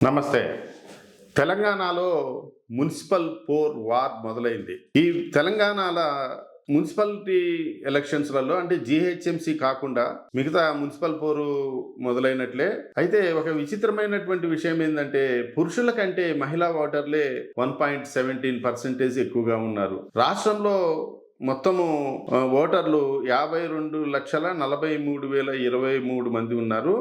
నమస్తే. తెలంగాణలో municipal pour war మొదలైంది. ఈ తెలంగాణల మున్సిపాలిటీ ఎలక్షన్స్‌లలో అంటే జీహెచ్ఎంసీ కాకుండా మిగతా మున్సిపల్ పోరు మొదలైనట్లే. అయితే ఒక విచిత్రమైనటువంటి విషయం ఏందంటే పురుషుల కంటే మహిళా ఓటర్లే 1.17% ఎక్కువగా ఉన్నారు. రాష్ట్రంలో మొత్తము ఓటర్లు 52,43,023 మంది ఉన్నారు.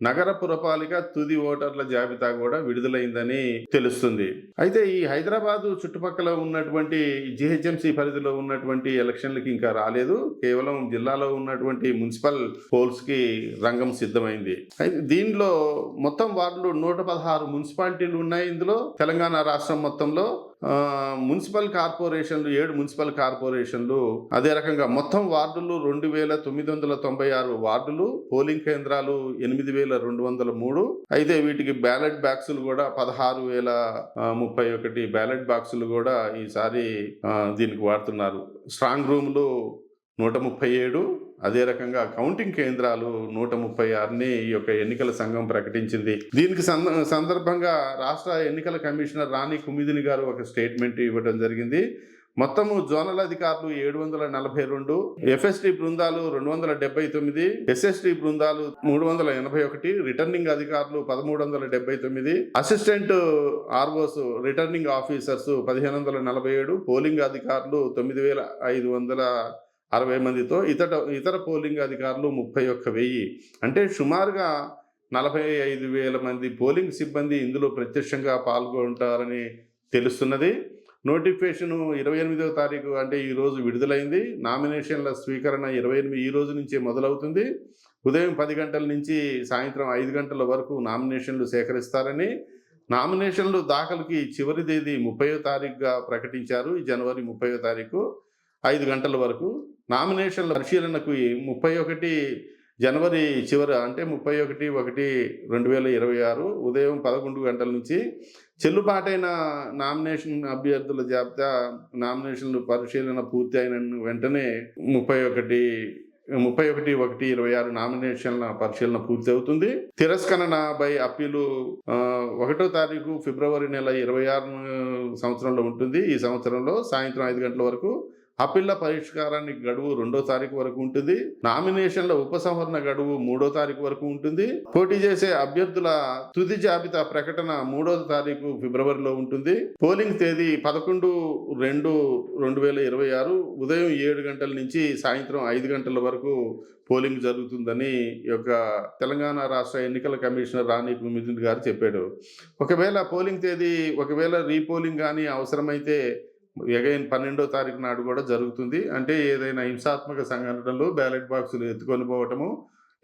నగర పురపాలిక తుది ఓటర్ల జాబితా కూడా విడుదలైందని తెలుస్తుంది. అయితే ఈ హైదరాబాదు చుట్టుపక్కల ఉన్నటువంటి జీహెచ్ఎంసీ పరిధిలో ఉన్నటువంటి ఎలక్షన్లకి ఇంకా రాలేదు. కేవలం జిల్లాలో ఉన్నటువంటి మున్సిపల్ పోల్స్ కి రంగం సిద్ధమైంది. అయితే దీనిలో మొత్తం వార్డులు 116 మున్సిపాలిటీలు ఉన్నాయి. ఇందులో తెలంగాణ రాష్ట్రం మొత్తంలో మున్సిపల్ కార్పొరేషన్లు 7 మున్సిపల్ కార్పొరేషన్లు, అదే రకంగా మొత్తం వార్డులు 2,996 వార్డులు, పోలింగ్ కేంద్రాలు 8,203. అయితే వీటికి బ్యాలెట్ బాక్సులు కూడా 16,031 బ్యాలెట్ బాక్సులు కూడా ఈసారి దీనికి వాడుతున్నారు. స్ట్రాంగ్ రూమ్లు 137, అదే రకంగా కౌంటింగ్ కేంద్రాలు 136ని ఈ యొక్క ఎన్నికల సంఘం ప్రకటించింది. దీనికి సందర్భంగా రాష్ట్ర ఎన్నికల కమిషనర్ రాణి కుమిదిని గారు ఒక స్టేట్మెంట్ ఇవ్వడం జరిగింది. మొత్తము జోనల్ అధికారులు 742, ఎఫ్ఎస్టీ బృందాలు 279, ఎస్ఎస్టీ బృందాలు 381, రిటర్నింగ్ అధికారులు 1379, assistant ROs returning officers 1547, polling అధికారులు 9,560 మందితో ఇతర పోలింగ్ అధికారులు 31,000. అంటే సుమారుగా 45,000 మంది పోలింగ్ సిబ్బంది ఇందులో ప్రత్యక్షంగా పాల్గొంటారని తెలుస్తున్నది. నోటిఫికేషన్ 28వ తారీఖు అంటే ఈరోజు విడుదలైంది. నామినేషన్ల స్వీకరణ 28 ఈ రోజు నుంచే మొదలవుతుంది. ఉదయం 10 గంటల నుంచి సాయంత్రం 5 గంటల వరకు నామినేషన్లు సేకరిస్తారని, నామినేషన్లు దాఖలుకి చివరి తేదీ 30వ తారీఖుగా ప్రకటించారు. ఈ జనవరి 30వ తారీఖు 5 గంటల వరకు. నామినేషన్ల పరిశీలనకు 31 జనవరి చివర అంటే 31/1/2026 ఉదయం 11 గంటల నుంచి చెల్లుబాటైన నామినేషన్ అభ్యర్థుల జాబితా నామినేషన్లు పరిశీలన పూర్తి అయిన వెంటనే 31/1/26 నామినేషన్ల పరిశీలన పూర్తి అవుతుంది. తిరస్కరణ బై అప్పీలు 1వ తారీఖు ఫిబ్రవరి నెల 26 సంవత్సరంలో ఉంటుంది. ఈ సంవత్సరంలో సాయంత్రం 5 గంటల వరకు. అప్పీళ్ల పరిష్కారానికి గడువు 2వ తారీఖు వరకు ఉంటుంది. నామినేషన్ల ఉపసంహరణ గడువు 3వ తారీఖు వరకు ఉంటుంది. పోటీ చేసే అభ్యర్థుల తుది జాబితా ప్రకటన 3వ తారీఖు ఫిబ్రవరిలో ఉంటుంది. పోలింగ్ తేదీ 11/2/2026 ఉదయం 7 గంటల నుంచి సాయంత్రం 5 గంటల వరకు పోలింగ్ జరుగుతుందని ఈ యొక్క తెలంగాణ రాష్ట్ర ఎన్నికల కమిషనర్ రాణి కుమిదిని గారు చెప్పాడు. ఒకవేళ రీపోలింగ్ కానీ అవసరమైతే అగైన్ 12వ తారీఖు నాడు కూడా జరుగుతుంది. అంటే ఏదైనా హింసాత్మక సంఘటనలు బ్యాలెట్ బాక్సులు ఎత్తుకొని పోవటము,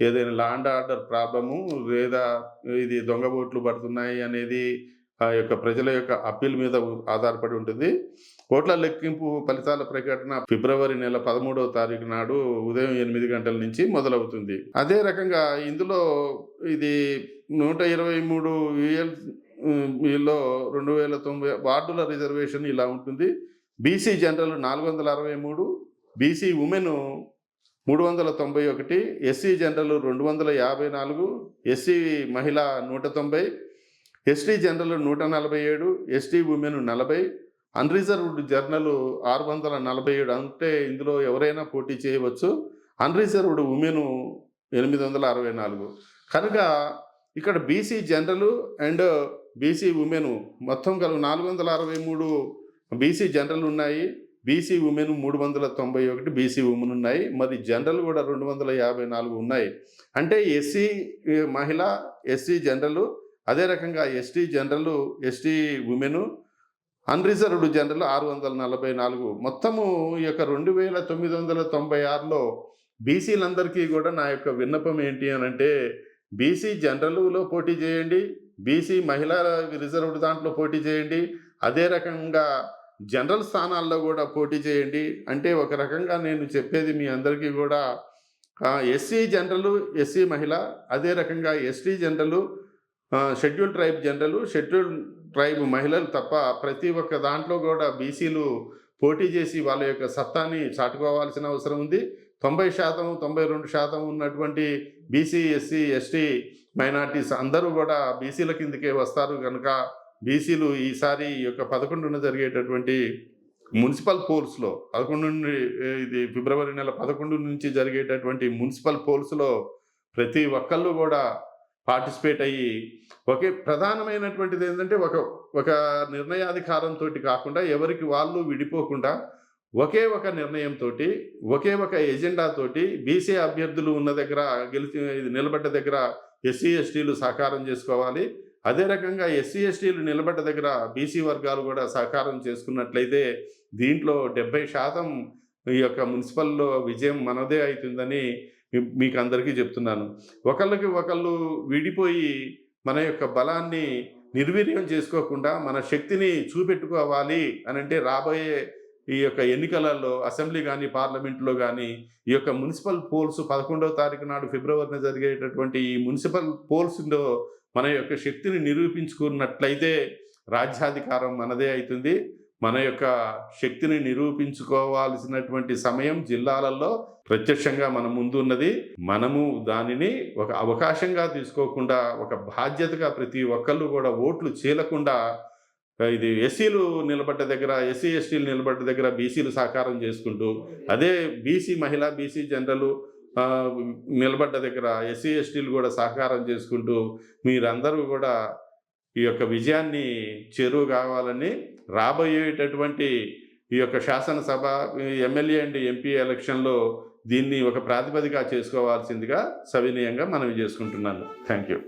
ఏదైనా లా అండ్ ఆర్డర్ ప్రాబ్లము, లేదా ఇది దొంగ ఓట్లు పడుతున్నాయి అనేది ఆ యొక్క ప్రజల యొక్క అప్పీల్ మీద ఆధారపడి ఉంటుంది. ఓట్ల లెక్కింపు ఫలితాల ప్రకటన ఫిబ్రవరి నెల 13వ తారీఖు నాడు ఉదయం 8 గంటల నుంచి మొదలవుతుంది. అదే రకంగా ఇందులో ఇది 123 వీళ్ళలో 2,090 వార్డుల రిజర్వేషన్ ఇలా ఉంటుంది. BC general 463, BC women 391, SC general 254, SC మహిళ 190, ST general 147, ST women 40, unreserved general 647. అంటే ఇందులో ఎవరైనా పోటీ చేయవచ్చు. Unreserved women 864. కనుక ఇక్కడ BC general and BC women మొత్తం కలిపి 463 బీసీ జనరల్ ఉన్నాయి. బీసీ ఉమెన్ 391 బీసీ ఉమెన్ ఉన్నాయి. మరి జనరల్ కూడా 254 ఉన్నాయి. అంటే ఎస్సీ మహిళ, ఎస్సీ జనరల్, అదే రకంగా ST general, ST women, unreserved general 644. మొత్తము ఈ యొక్క 2,996లో బీసీలందరికీ కూడా నా యొక్క విన్నపం ఏంటి అని అంటే, బీసీ జనరల్లో పోటీ చేయండి, బీసీ మహిళా రిజర్వ్డ్ దాంట్లో పోటీ చేయండి, అదే రకంగా జనరల్ స్థానాల్లో కూడా పోటీ చేయండి. అంటే ఒక రకంగా నేను చెప్పేది మీ అందరికీ కూడా ఎస్సీ జనరల్, ఎస్సీ మహిళ, అదే రకంగా ST general, schedule tribe general, schedule tribe మహిళలు తప్ప ప్రతి ఒక్క దాంట్లో కూడా బీసీలు పోటీ చేసి వాళ్ళ యొక్క సత్తాని చాటుకోవాల్సిన అవసరం ఉంది. 90%, 92% ఉన్నటువంటి బీసీ, ఎస్సీ, ఎస్టీ మైనార్టీస్ అందరూ కూడా బీసీల కిందకే వస్తారు కనుక బీసీలు ఈసారి ఈ యొక్క 11న జరిగేటటువంటి మున్సిపల్ పోల్స్‌లో 11 నుండి ఇది ఫిబ్రవరి నెల 11 నుంచి జరిగేటటువంటి మున్సిపల్ పోల్స్‌లో ప్రతి ఒక్కళ్ళు కూడా పార్టిసిపేట్ అయ్యి ఒకే ప్రధానమైనటువంటిది ఏంటంటే ఒక నిర్ణయాధికారంతోటి కాకుండా ఎవరికి వాళ్ళు విడిపోకుండా ఒకే ఒక నిర్ణయంతోటి ఒకే ఒక ఎజెండాతోటి బీసీ అభ్యర్థులు ఉన్న దగ్గర ఇది నిలబడ్డ దగ్గర ఎస్సీ ఎస్టీలు సహకారం చేసుకోవాలి. అదే రకంగా ఎస్సీ ఎస్టీలు నిలబడ్డ దగ్గర బీసీ వర్గాలు కూడా సహకారం చేసుకున్నట్లయితే దీంట్లో 70% ఈ యొక్క మున్సిపల్‌లో విజయం మనదే అయితుందని మీకు అందరికీ చెప్తున్నాను. ఒకళ్ళకి ఒకళ్ళు విడిపోయి మన యొక్క బలాన్ని నిర్వీర్యం చేసుకోకుండా మన శక్తిని చూపెట్టుకోవాలి అనంటే రాబోయే ఈ యొక్క ఎన్నికలలో అసెంబ్లీ గానీ, పార్లమెంట్‌లో గానీ ఈ యొక్క మున్సిపల్ పోల్స్ 11వ తారీఖు నాడు ఫిబ్రవరిన జరిగేటటువంటి ఈ మున్సిపల్ పోల్స్‌లో మన యొక్క శక్తిని నిరూపించుకున్నట్లయితే రాజ్యాధికారం మనదే అయితుంది. మన యొక్క శక్తిని నిరూపించుకోవాల్సినటువంటి సమయం జిల్లాలలో ప్రత్యక్షంగా మన ముందు ఉన్నది. మనము దానిని ఒక అవకాశంగా తీసుకోకుండా ఒక బాధ్యతగా ప్రతి ఒక్కళ్ళు కూడా ఓట్లు చీలకుండా ఇది ఎస్సీలు నిలబడ్డ దగ్గర ఎస్సీ ఎస్టీలు నిలబడ్డ దగ్గర బీసీలు సహకారం చేసుకుంటూ అదే బీసీ మహిళ బీసీ జనరల్ నిలబడ్డ దగ్గర ఎస్సీ ఎస్టీలు కూడా సహకారం చేసుకుంటూ మీరందరూ కూడా ఈ యొక్క విజయాన్ని చేరువ కావాలని రాబోయేటటువంటి ఈ యొక్క శాసనసభ ఎమ్మెల్యే అండ్ ఎంపీ ఎలక్షన్లో దీన్ని ఒక ప్రాతిపదిక చేసుకోవాల్సిందిగా సవినయంగా మనవి చేసుకుంటున్నాను. Thank you.